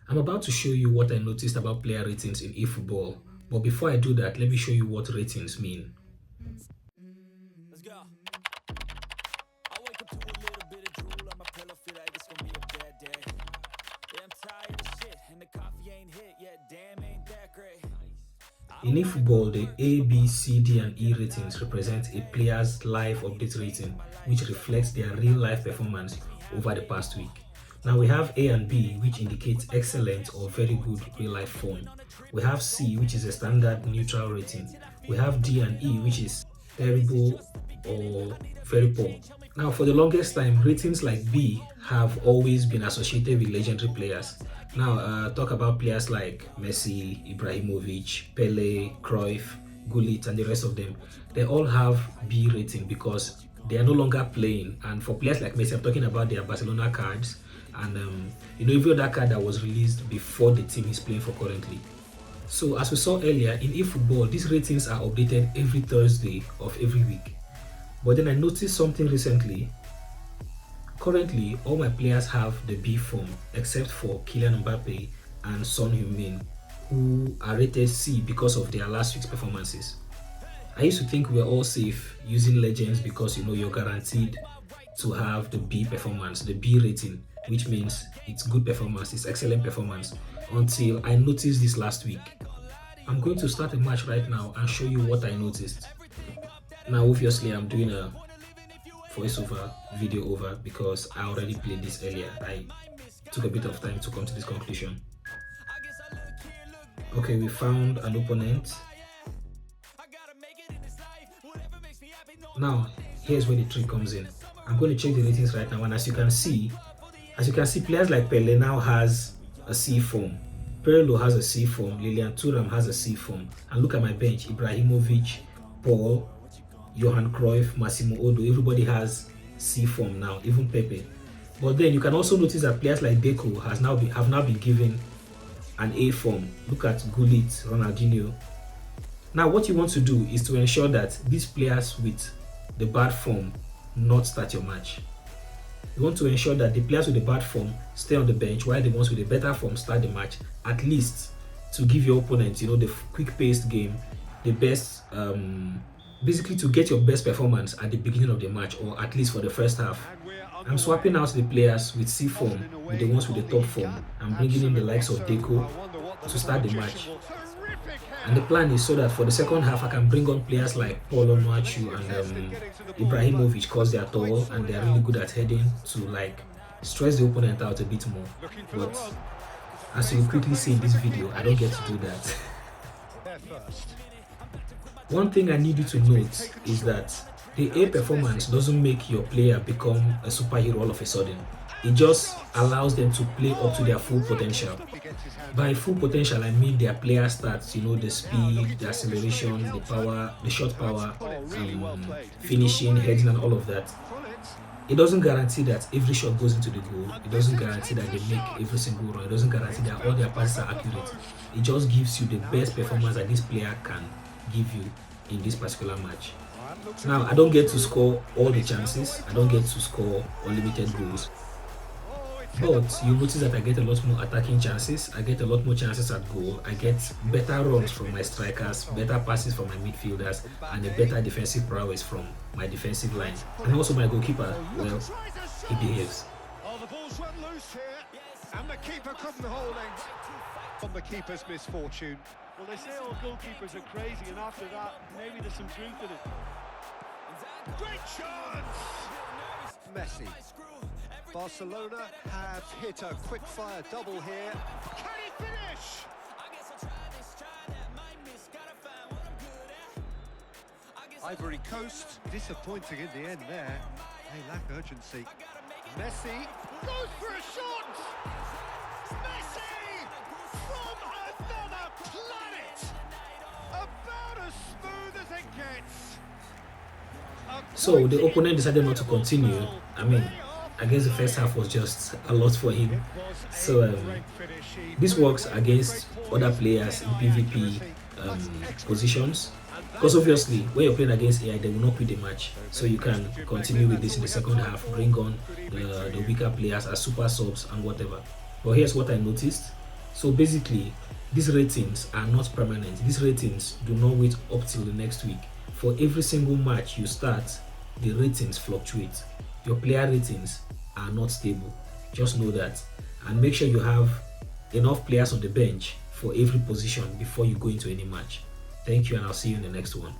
I'm about to show you what I noticed about player ratings in eFootball, but before I do that, let me show you what ratings mean. Let's go. I wake up to a little bit of drool on my pillow, feel like it's gonna be a bad day. Yeah, I'm tired of shit, and the coffee ain't hit yet. Damn, ain't that great. In eFootball, the A, B, C, D, and E ratings represent a player's live update rating, which reflects their real-life performance over the past week. Now we have A and B, which indicates excellent or very good real-life form. We have C, which is a standard neutral rating. We have D and E, which is terrible or very poor. Now, for the longest time, ratings like B have always been associated with legendary players. Now, talk about players like Messi, Ibrahimovic, Pele, Cruyff, Gullit, and the rest of them. They all have B rating because they are no longer playing. And for players like Messi, I'm talking about their Barcelona cards and every other card that was released before the team he's playing for currently. So, as we saw earlier, in eFootball, these ratings are updated every Thursday of every week. But then I noticed something recently. Currently, all my players have the B form except for Kylian Mbappe and Son Heung-min, who are rated C because of their last week's performances. I used to think we were all safe using legends because you're guaranteed to have the B performance, the B rating, which means it's good performance, it's excellent performance, until I noticed this last week. I'm going to start a match right now and show you what I noticed. Now, obviously, I'm doing a voiceover video over because I already played this earlier. I took a bit of time to come to this conclusion. Okay, we found an opponent. Now, here's where the trick comes in. I'm going to check the ratings right now, and as you can see, players like Pele now has a C form. Pirlo has a C form. Lilian Thuram has a C form. And look at my bench: Ibrahimovic, Paul, Johan Cruyff, Massimo Odo. Everybody has C form now, even Pepe. But then you can also notice that players like Deco have now been given an A form. Look at Gullit, Ronaldinho. Now what you want to do is to ensure that these players with the bad form not start your match. You want to ensure that the players with the bad form stay on the bench while the ones with the better form start the match, at least to give your opponent, the quick-paced game, the best, basically to get your best performance at the beginning of the match, or at least for the first half. I'm swapping out the players with C form with the ones with the top form. I'm bringing in the likes of Deco to start the match. And the plan is so that for the second half, I can bring on players like Paul Onuachu and Ibrahimovic because they are tall and they are really good at heading to stress the opponent out a bit more. But as you quickly see in this video, I don't get to do that. One thing I need you to note is that the A performance doesn't make your player become a superhero all of a sudden. It just allows them to play up to their full potential. By full potential, I mean their player stats, the speed, the acceleration, the power, the shot power, finishing, heading, and all of that. It doesn't guarantee that every shot goes into the goal. It doesn't guarantee that they make every single run. It doesn't guarantee that all their passes are accurate. It just gives you the best performance that this player can give you in this particular match. Now, I don't get to score all the chances. I don't get to score unlimited goals. But you notice that I get a lot more attacking chances, I get a lot more chances at goal, I get better runs from my strikers, better passes from my midfielders, and a better defensive prowess from my defensive line. And also my goalkeeper, well, he behaves. Oh, the ball's run loose here, and the keeper couldn't hold it. On the keeper's misfortune. Well, they say all goalkeepers are crazy, and after that, maybe there's some truth in it. Great chance! Messi. Barcelona have hit a quick-fire double here. Can he finish? Ivory Coast, disappointing in the end there. They lack urgency. Messi goes for a shot! Messi! From another planet! About as smooth as it gets! So the opponent decided not to continue. I guess the first half was just a lot for him. So this works against other players in PvP positions. Because obviously, when you're playing against AI, they will not quit the match. So you can continue with this in the second half, bring on the weaker players as super subs and whatever. But here's what I noticed. So basically, these ratings are not permanent. These ratings do not wait up till the next week. For every single match you start, the ratings fluctuate. Your player ratings are not stable. Just know that. And make sure you have enough players on the bench for every position before you go into any match. Thank you, and I'll see you in the next one.